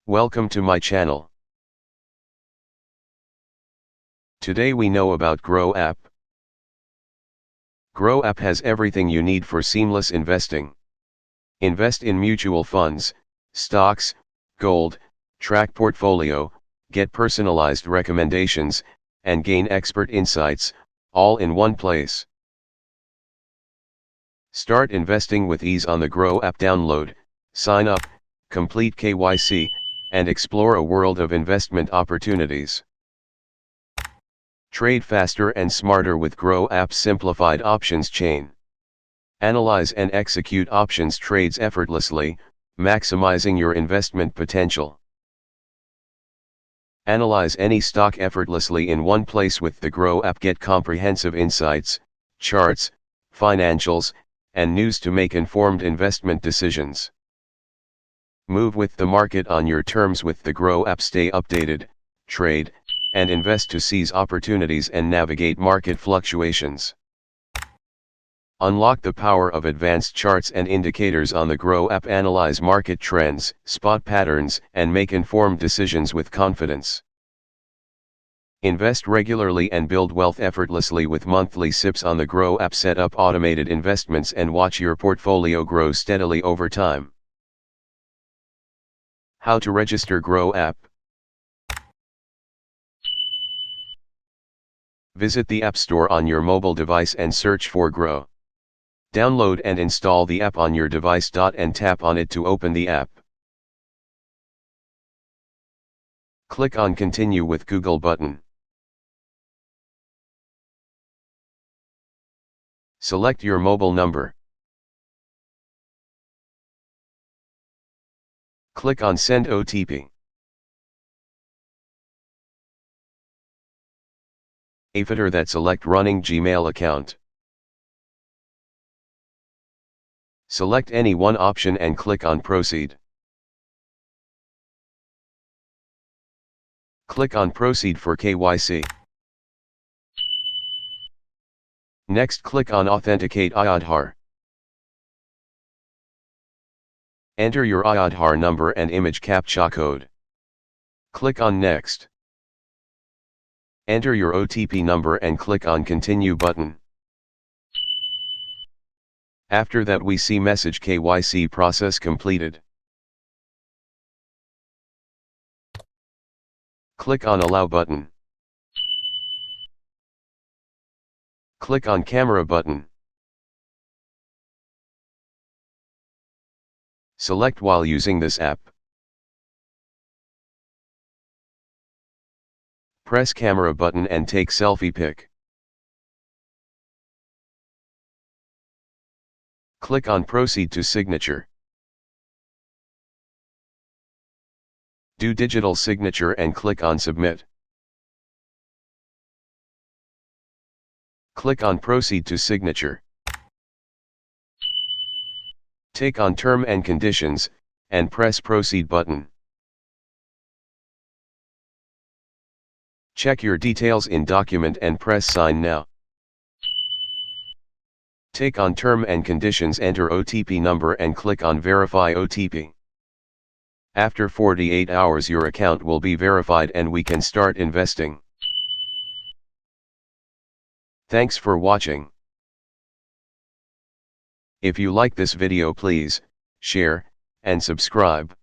Welcome to my channel. Today we know about Groww app. Groww app has everything you need for seamless investing. Invest in mutual funds, stocks, gold, track portfolio, get personalized recommendations, and gain expert insights, all in one place. Start investing with ease on the Groww app. Download, sign up, complete KYC, and explore a world of investment opportunities. Trade faster and smarter with Groww app's simplified options chain. Analyze and execute options trades effortlessly, maximizing your investment potential. Analyze any stock effortlessly in one place with the Groww app. Get comprehensive insights, charts, financials, and news to make informed investment decisions. Move with the market on your terms with the Groww app. Stay updated, trade, and invest to seize opportunities and navigate market fluctuations. Unlock the power of advanced charts and indicators on the Groww app. Analyze market trends, spot patterns, and make informed decisions with confidence. Invest regularly and build wealth effortlessly with monthly SIPs on the Groww app. Set up automated investments and watch your portfolio grow steadily over time. How to register Groww app? Visit the App Store on your mobile device and search for Groww. Download and install the app on your device. And tap on it to open the app. Click on Continue with Google button. Select your mobile number. Click on Send OTP. After that, select Running Gmail account. Select any one option and click on Proceed. Click on Proceed for KYC. Next, click on Authenticate Aadhaar. Enter your Aadhaar number and image CAPTCHA code. Click on Next. Enter your OTP number and click on Continue button. After that, we see message KYC process completed. Click on Allow button. Click on Camera button. Select while using this app. Press Camera button and take selfie pic. Click on Proceed to Signature. Do digital signature and click on Submit. Click on Proceed to Signature. Take on Term and Conditions, and press Proceed button. Check your details in document and press Sign now. Take on Term and Conditions, enter OTP number and click on Verify OTP. After 48 hours your account will be verified and we can start investing. Thanks for watching. If you like this video, please share and subscribe.